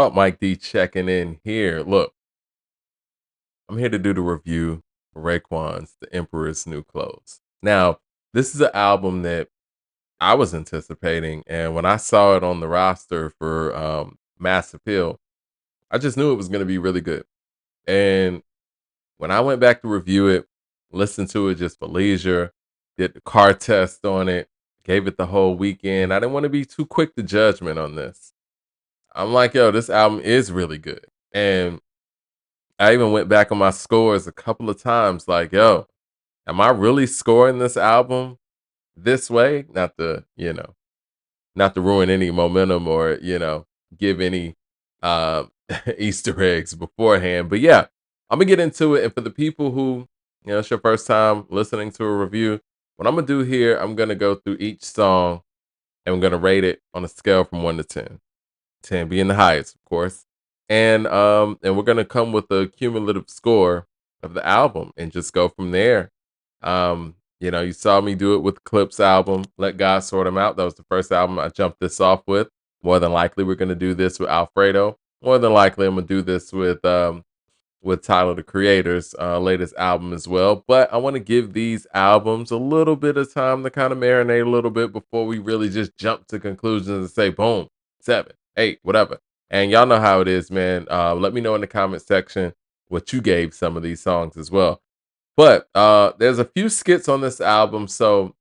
Oh, Mike D checking in here. Look, I'm here to do the review for Raekwon's The Emperor's New Clothes. Now, this is an album that I was anticipating, and when I saw it on the roster for Mass Appeal, I just knew it was going to be really good. And when I went back to review it, listened to it just for leisure, did the car test on it, gave it the whole weekend. I didn't want to be too quick to judgment on this. I'm like, yo, this album is really good. And I even went back on my scores a couple of times, like, yo, am I really scoring this album this way? Not to ruin any momentum or, give any Easter eggs beforehand. But yeah, I'm gonna get into it. And for the people who, it's your first time listening to a review, what I'm gonna do here, I'm gonna go through each song and I'm gonna rate it on a scale from 1 to 10. 10 being the highest, of course. And we're gonna come with a cumulative score of the album and just go from there. You saw me do it with Clip's album, Let God Sort 'Em Out. That was the first album I jumped this off with. More than likely, we're gonna do this with Alfredo. More than likely, I'm gonna do this with Tyler the Creator's latest album as well. But I want to give these albums a little bit of time to kind of marinate a little bit before we really just jump to conclusions and say, boom, 7, 8, whatever. And y'all know how it is, man. Let me know in the comment section what you gave some of these songs as well. But there's a few skits on this album. So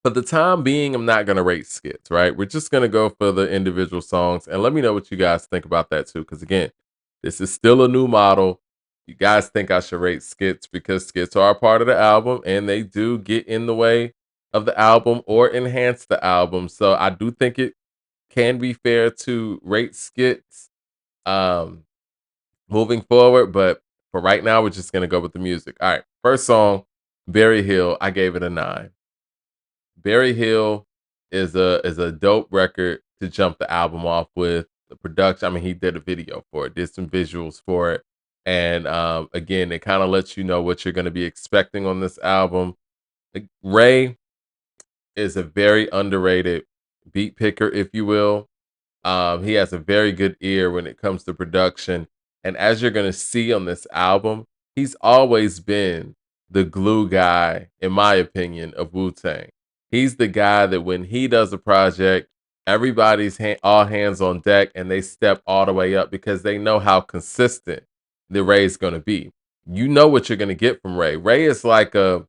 for the time being, I'm not going to rate skits, right? We're just going to go for the individual songs. And let me know what you guys think about that too. Because again, this is still a new model. You guys think I should rate skits because skits are a part of the album and they do get in the way of the album or enhance the album. So I do think it can be fair to rate skits um, moving forward. But for right now, we're just going to go with the music. All right. First song, Berry Hill. I gave it a 9. Berry Hill is a dope record to jump the album off with. The production, I mean, he did a video for it, did some visuals for it. And again, it kind of lets you know what you're going to be expecting on this album. Ray is a very underrated beat picker, if you will. He has a very good ear when it comes to production. And as you're going to see on this album, he's always been the glue guy, in my opinion, of Wu Tang. He's the guy that when he does a project, everybody's all hands on deck and they step all the way up because they know how consistent the Ray's going to be. You know what you're going to get from Ray. Ray is like a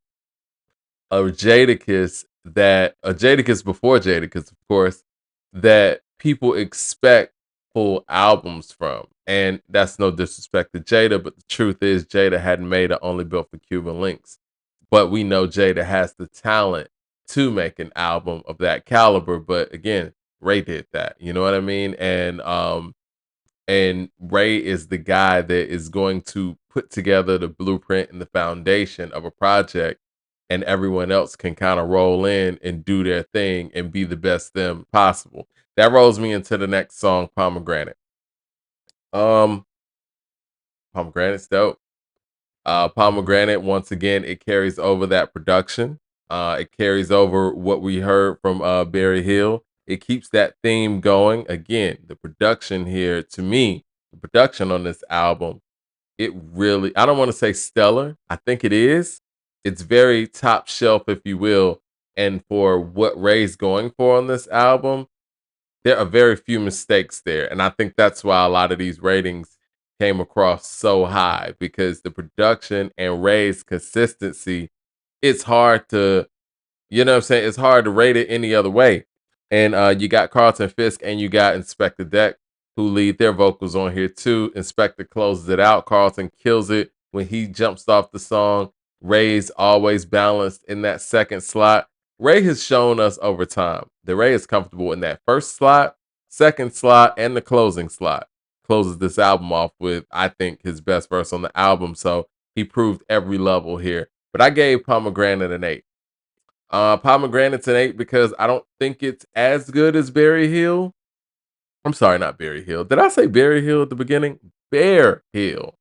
Jadakiss before Jadakiss, of course, that people expect full albums from. And that's no disrespect to Jada, but the truth is Jada hadn't made it only built for Cuban links. But we know Jada has the talent to make an album of that caliber. But again, Ray did that. You know what I mean? And Ray is the guy that is going to put together the blueprint and the foundation of a project, and everyone else can kind of roll in and do their thing and be the best them possible. That rolls me into the next song, Pomegranate. Um, Pomegranate's dope. Pomegranate, once again, it carries over that production. It carries over what we heard from Barry Hill. It keeps that theme going. Again, the production here, to me, the production on this album, it really, I don't want to say stellar. I think it is. It's very top shelf, if you will. And for what Ray's going for on this album, there are very few mistakes there. And I think that's why a lot of these ratings came across so high because the production and Ray's consistency, it's hard to, you know what I'm saying? It's hard to rate it any other way. And you got Carlton Fisk and you got Inspector Deck who lead their vocals on here too. Inspector closes it out. Carlton kills it when he jumps off the song. Ray's always balanced in that second slot. Ray has shown us over time that Ray is comfortable in that first slot, second slot, and the closing slot. Closes this album off with, I think, his best verse on the album. So he proved every level here. But I gave Pomegranate an 8. Pomegranate's an 8 because I don't think it's as good as Berry Hill. I'm sorry, not Berry Hill. Did I say Berry Hill at the beginning? Bear Hill.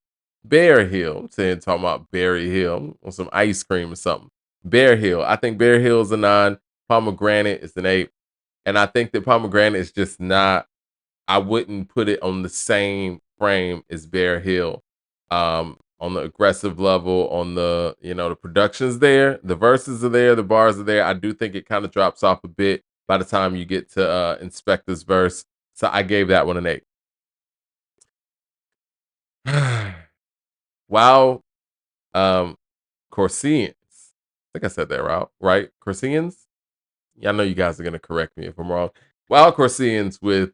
Bear Hill. I'm saying talking about Berry Hill on some ice cream or something. Bear Hill. I think Bear Hill is a 9. Pomegranate is an 8. And I think that Pomegranate is just not I wouldn't put it on the same frame as Bear Hill. On the aggressive level, on the the production's there, the verses are there, the bars are there. I do think it kind of drops off a bit by the time you get to Inspector's verse. So I gave that one an 8. Wow, um, Corsians. I think I said that right? Corsians? Yeah, I know you guys are gonna correct me if I'm wrong. Wild Corsians with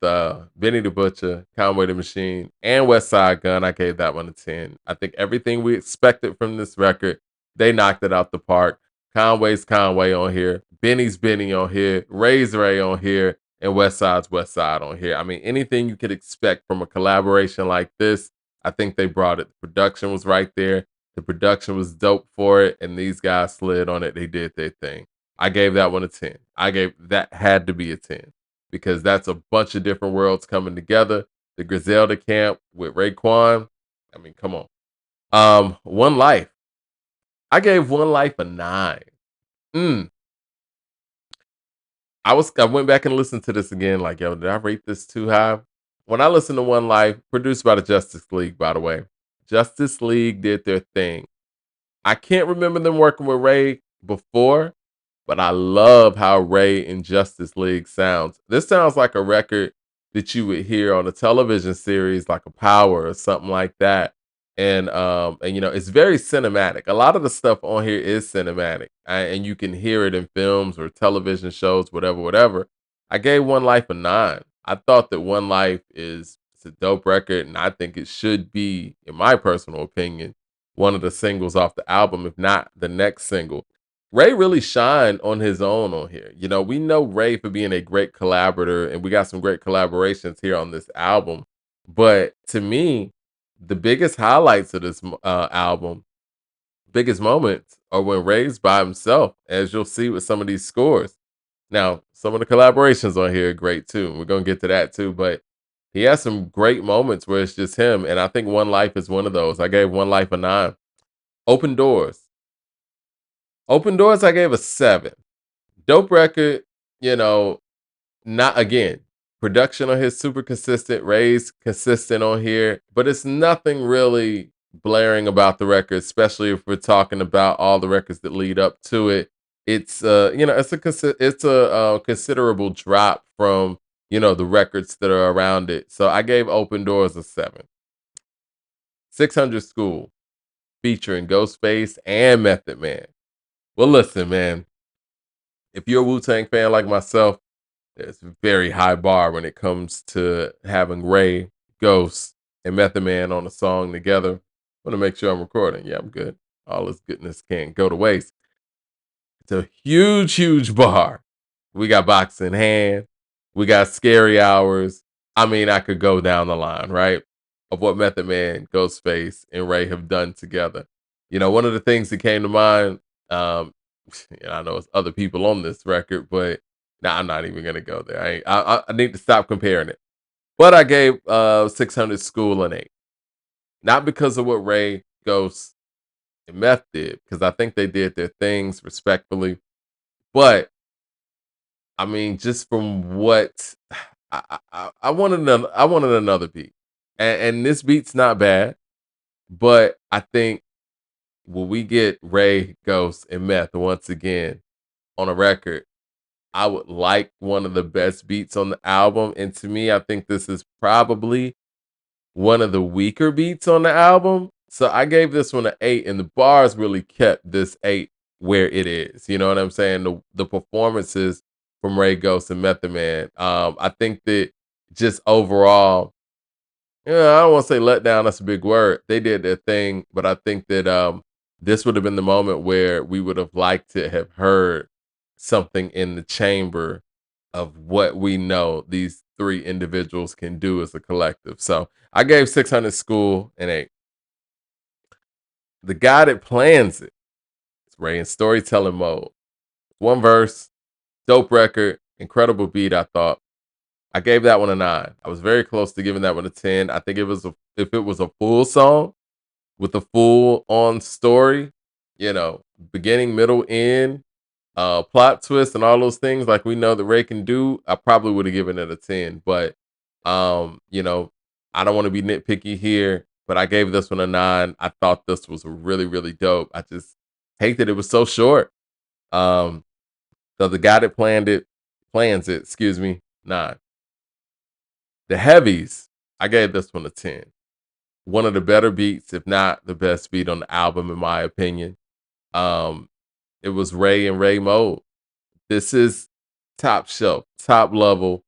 Benny the Butcher, Conway the Machine, and West Side Gun. I gave that one a 10. I think everything we expected from this record, they knocked it out the park. Conway's Conway on here, Benny's Benny on here, Ray's Ray on here, and West Side's West Side on here. I mean, anything you could expect from a collaboration like this, I think they brought it. The production was right there. The production was dope for it, and these guys slid on it. They did their thing. I gave that one a 10. I gave that had to be a 10 because that's a bunch of different worlds coming together. The Griselda camp with Raekwon. I mean, come on. One Life. I gave One Life a 9. Mm. I went back and listened to this again. Like, yo, did I rate this too high? When I listened to One Life, produced by the Justice League, by the way. Justice League did their thing. I can't remember them working with Ray before, but I love how Ray and Justice League sounds. This sounds like a record that you would hear on a television series like a Power or something like that. And it's very cinematic. A lot of the stuff on here is cinematic. And you can hear it in films or television shows, whatever, whatever. I gave One Life a 9. I thought that One Life is it's a dope record, and I think it should be, in my personal opinion, one of the singles off the album, if not the next single. Ray really shined on his own on here. We know Ray for being a great collaborator, and we got some great collaborations here on this album. But to me, the biggest highlights of this album, biggest moments, are when Ray's by himself, as you'll see with some of these scores. Now, some of the collaborations on here are great too. We're gonna get to that too, but he has some great moments where it's just him, and I think One Life is one of those. I gave One Life a 9. Open Doors. Open Doors, I gave a 7. Dope record, you know, not again. Production on here super consistent, Ray's consistent on here, but it's nothing really blaring about the record, especially if we're talking about all the records that lead up to it. It's it's a considerable drop from the records that are around it. So I gave Open Doors a 7. 600 School featuring Ghostface and Method Man. Well, listen, man. If you're a Wu-Tang fan like myself, there's a very high bar when it comes to having Ray, Ghost, and Method Man on a song together. Want to make sure I'm recording. Yeah, I'm good. All this goodness can't go to waste. It's a huge, huge bar. We got Box in Hand. We got Scary Hours. I mean, I could go down the line, right? Of what Method Man, Ghostface, and Ray have done together. One of the things that came to mind, I know it's other people on this record, but I'm not even gonna go there. I need to stop comparing it. But I gave 600 School an 8. Not because of what Ray, Ghost, and Meth did, because I think they did their things respectfully. But I mean, just from what I wanted another beat. And this beat's not bad, but I think when we get Ray, Ghost, and Meth once again on a record, I would like one of the best beats on the album. And to me, I think this is probably one of the weaker beats on the album. So I gave this one an 8, and the bars really kept this 8 where it is. You know what I'm saying? The performances from Ray, Ghost, and Method Man. I think that just overall, I don't want to say let down, that's a big word. They did their thing, but I think that this would have been the moment where we would have liked to have heard something in the chamber of what we know these three individuals can do as a collective. So I gave 600 School an 8. The guy that plans it is Ray in storytelling mode. One verse, dope record, incredible beat, I thought. I gave that one a 9. I was very close to giving that one a 10. I think if it was a full song with a full on story, beginning, middle, end, plot twist and all those things like we know that Ray can do, I probably would have given it a 10. But You know, I don't want to be nitpicky here, but I gave this one a 9. I thought this was really, really dope. I just hate that it was so short. Um, so the guy that plans it, excuse me, 9. The Heavies, I gave this one a 10. One of the better beats, if not the best beat on the album, in my opinion. Um, it was Ray and Ray Mode. This is top shelf, top level,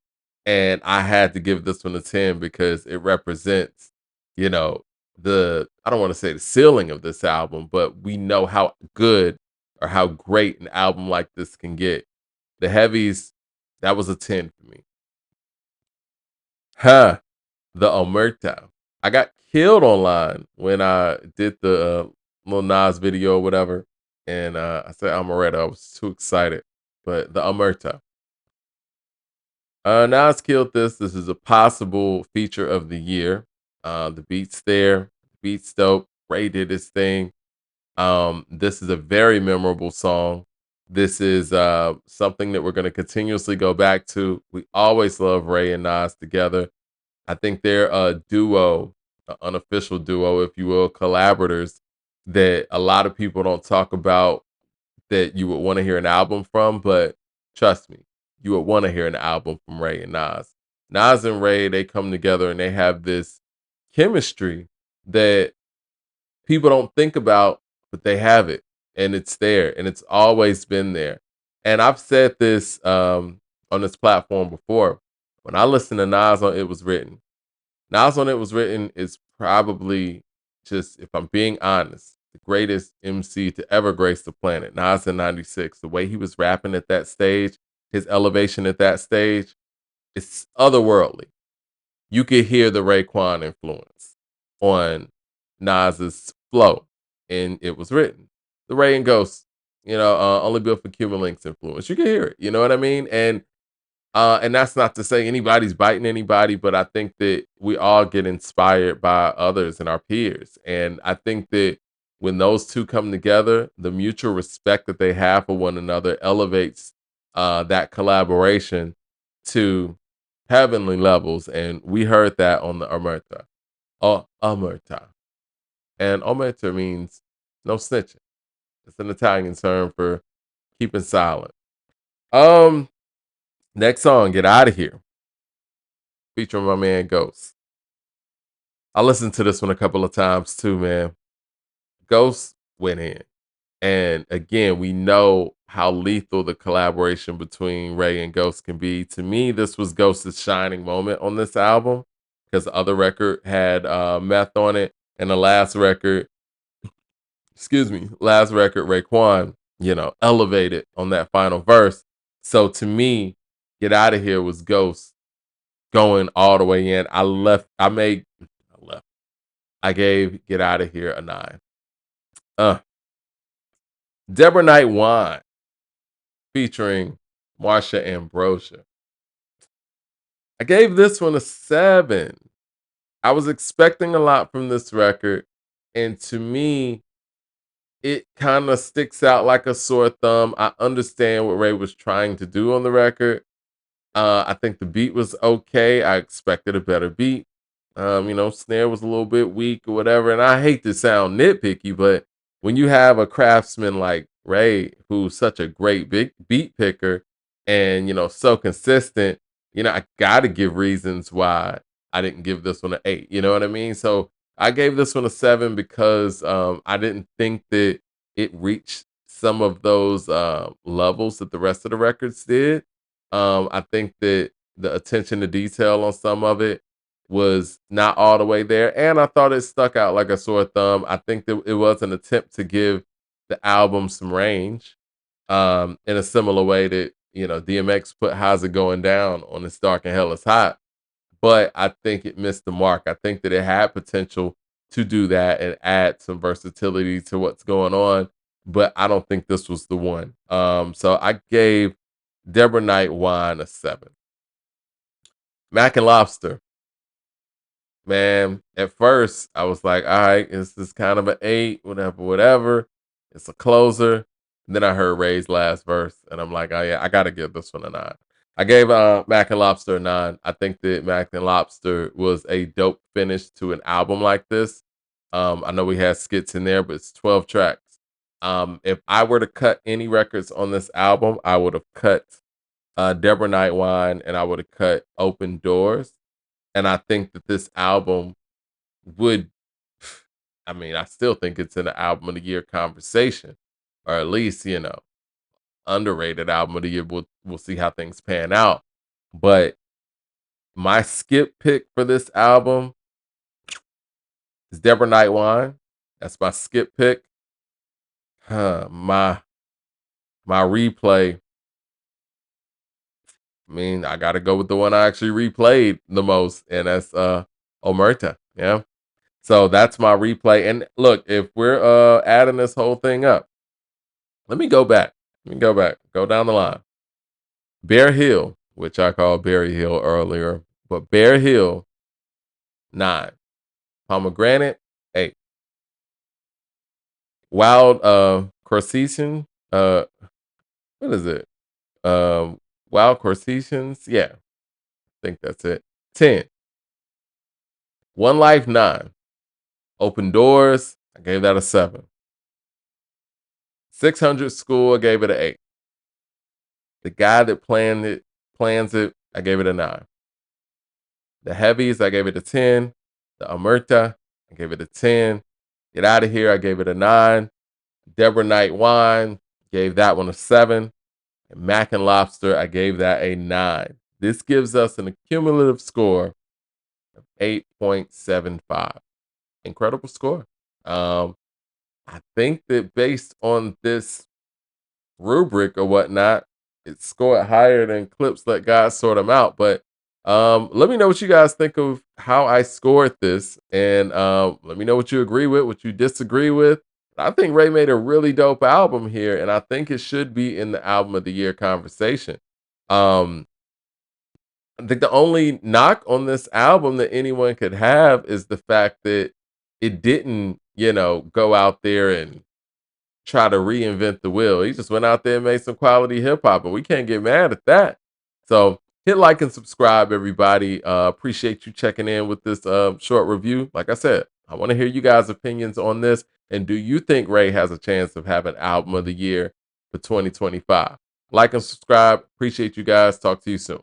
and I had to give this one a 10 because it represents, you know, I don't want to say the ceiling of this album, but we know how good or how great an album like this can get. The Heavies, that was a 10 for me. Huh, the Omerta. I got killed online when I did the Lil Nas video or whatever, and I said Omerta. I was too excited, but the Omerta. Nas killed this. This is a possible feature of the year. The beat's there. The beat's dope. Ray did his thing. This is a very memorable song. This is something that we're going to continuously go back to. We always love Ray and Nas together. I think they're a duo, an unofficial duo, if you will, collaborators that a lot of people don't talk about that you would want to hear an album from, but trust me, you would want to hear an album from Ray and Nas. Nas and Ray, they come together and they have this chemistry that people don't think about, but they have it and it's there and it's always been there. And I've said this on this platform before. When I listen to Nas on It Was Written, Nas on It Was Written is probably just, if I'm being honest, the greatest MC to ever grace the planet. Nas in 96. The way he was rapping at that stage, his elevation at that stage, it's otherworldly. You could hear the Raekwon influence on Nas's flow, and It Was Written. The Ray and Ghost, only built for Cuban Links influence. You can hear it. You know what I mean? And that's not to say anybody's biting anybody, but I think that we all get inspired by others and our peers. And I think that when those two come together, the mutual respect that they have for one another elevates that collaboration to heavenly levels. And we heard that on the Omerta. Oh, Omerta. And Omerta means no snitching. It's an Italian term for keeping silent. Um, Next song, Get Out of Here, featuring my man Ghost. I listened to this one a couple of times too, man. Ghost went in. And again, we know how lethal the collaboration between Ray and Ghost can be. To me, this was Ghost's shining moment on this album because the other record had meth on it. And the last record, Raekwon, elevated on that final verse. So to me, Get Out of Here was Ghost going all the way in. I gave Get Out of Here a 9. Deborah Knight Wine featuring Marsha Ambrosia. I gave this one a 7. I was expecting a lot from this record, and to me, it kind of sticks out like a sore thumb. I understand what Ray was trying to do on the record. I think the beat was okay. I expected a better beat. Snare was a little bit weak or whatever. And I hate to sound nitpicky, but when you have a craftsman like Ray, who's such a great big beat picker and, so consistent, I got to give reasons why I didn't give this one an 8. You know what I mean? So I gave this one a 7 because I didn't think that it reached some of those levels that the rest of the records did. I think that the attention to detail on some of it was not all the way there, and I thought it stuck out like a sore thumb. I think that it was an attempt to give the album some range, in a similar way that DMX put "How's It Going Down" on "It's Dark and Hell Is Hot," but I think it missed the mark. I think that it had potential to do that and add some versatility to what's going on, but I don't think this was the one. So I gave Deborah Knight Wine a 7. Mac and Lobster. Man, at first I was like, all right, it's this kind of an 8, whatever, whatever. It's a closer. And then I heard Ray's last verse, and I'm like, oh yeah, I gotta give this one a 9. I gave Mac and Lobster a 9. I think that Mac and Lobster was a dope finish to an album like this. I know we had skits in there, but it's 12 tracks. If I were to cut any records on this album, I would have cut Deborah Nightwine and I would have cut Open Doors. And I think that this album would, I mean, I still think it's in the album of the year conversation, or at least, underrated album of the year. We'll see how things pan out. But my skip pick for this album is Deborah Nightwine. That's my skip pick. My replay. I mean, I gotta go with the one I actually replayed the most, and that's Omerta. Yeah. So that's my replay. And look, if we're adding this whole thing up, let me go back. Go down the line. Bear Hill, which I called Berry Hill earlier, but Bear Hill, 9. Pomegranate, 8. Wild Corsican, what is it? Wild Corsians, yeah, I think that's it. 10. One Life, 9. Open Doors, I gave that a 7. 600 School, I gave it an 8. The Guy That Plans It, I gave it a 9. The Heavies, I gave it a 10. The Omerta, I gave it a 10. Get Out of Here, I gave it a 9. Deborah Night Wine, gave that one a 7. And Mac and Lobster, I gave that a 9. This gives us an accumulative score of 8.75. Incredible score. I think that based on this rubric or whatnot, it's scored higher than clips Let God Sort Them Out. But let me know what you guys think of how I scored this. And let me know what you agree with, what you disagree with. I think Ray made a really dope album here, and I think it should be in the album of the year conversation. Um, I think the only knock on this album that anyone could have is the fact that it didn't, go out there and try to reinvent the wheel. He just went out there and made some quality hip hop, and we can't get mad at that. So hit like and subscribe, everybody. Appreciate you checking in with this short review. Like I said, I want to hear you guys' opinions on this. And do you think Ray has a chance of having album of the year for 2025? Like and subscribe. Appreciate you guys. Talk to you soon.